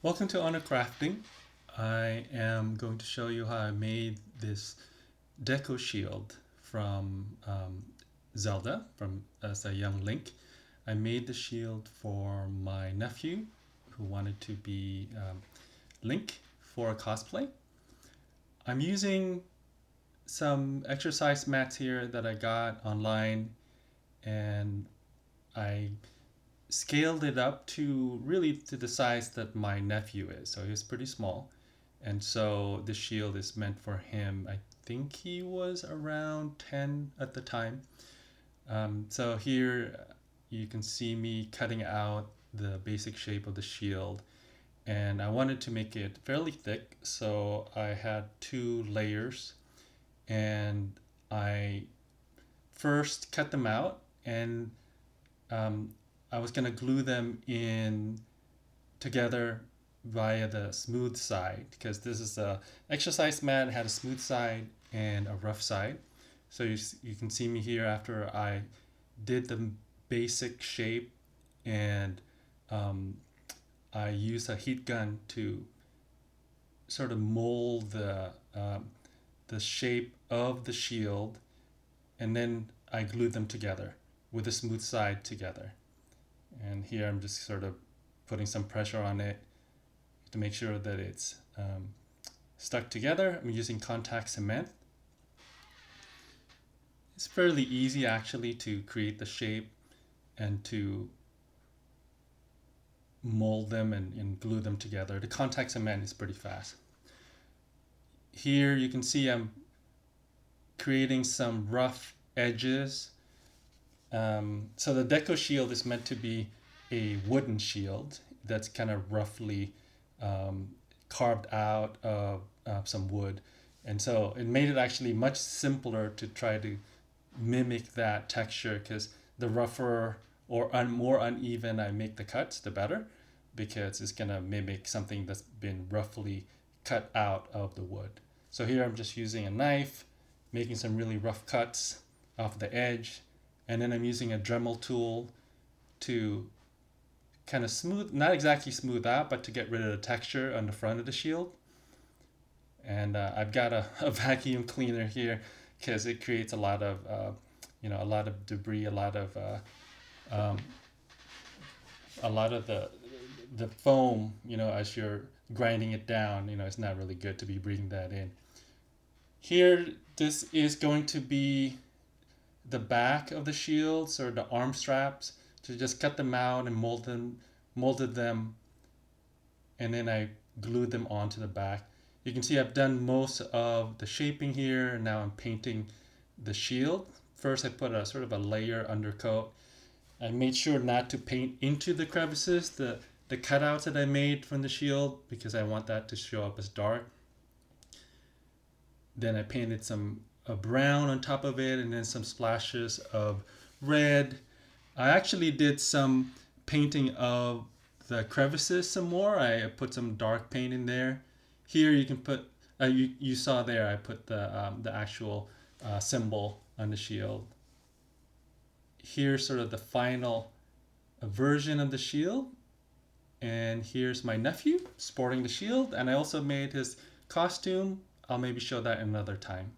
Welcome to Honor Crafting. I am going to show you how I made this Deku Shield from Zelda, as a young Link. I made the shield for my nephew who wanted to be Link for a cosplay. I'm using some exercise mats here that I got online, and I scaled it up to the size that my nephew is. So he's pretty small. And so the shield is meant for him. I think he was around 10 at the time. So here you can see me cutting out the basic shape of the shield. And I wanted to make it fairly thick. So I had two layers. And I first cut them out, and I was going to glue them in together via the smooth side, because this is a exercise mat, had a smooth side and a rough side. So you can see me here after I did the basic shape, and I used a heat gun to sort of mold the shape of the shield, and then I glued them together with the smooth side together. And here I'm just sort of putting some pressure on it to make sure that it's stuck together. I'm using contact cement. It's fairly easy actually to create the shape and to mold them and glue them together. The contact cement is pretty fast. Here you can see I'm creating some rough edges. So the Deku Shield is meant to be a wooden shield that's kind of roughly carved out of some wood. And so it made it actually much simpler to try to mimic that texture, because the rougher or more uneven I make the cuts, the better, because it's going to mimic something that's been roughly cut out of the wood. So here I'm just using a knife, making some really rough cuts off the edge. And then I'm using a Dremel tool to kind of smooth, not exactly smooth out, but to get rid of the texture on the front of the shield. And I've got a vacuum cleaner here, because it creates a lot of, a lot of debris, a lot of the foam, as you're grinding it down. It's not really good to be breathing that in. Here, this is going to be the back of the shields, or the arm straps. So just cut them out and molded them, and then I glued them onto the back. You can see I've done most of the shaping here, and now I'm painting the shield. First I put a sort of a layer undercoat. I made sure not to paint into the crevices, the cutouts that I made from the shield, because I want that to show up as dark. Then I painted some brown on top of it, and then some splashes of red. I actually did some painting of the crevices some more. I put some dark paint in there. Here you can put, you saw there, I put the actual symbol on the shield. Here's sort of the final version of the shield. And here's my nephew sporting the shield. And I also made his costume. I'll maybe show that another time.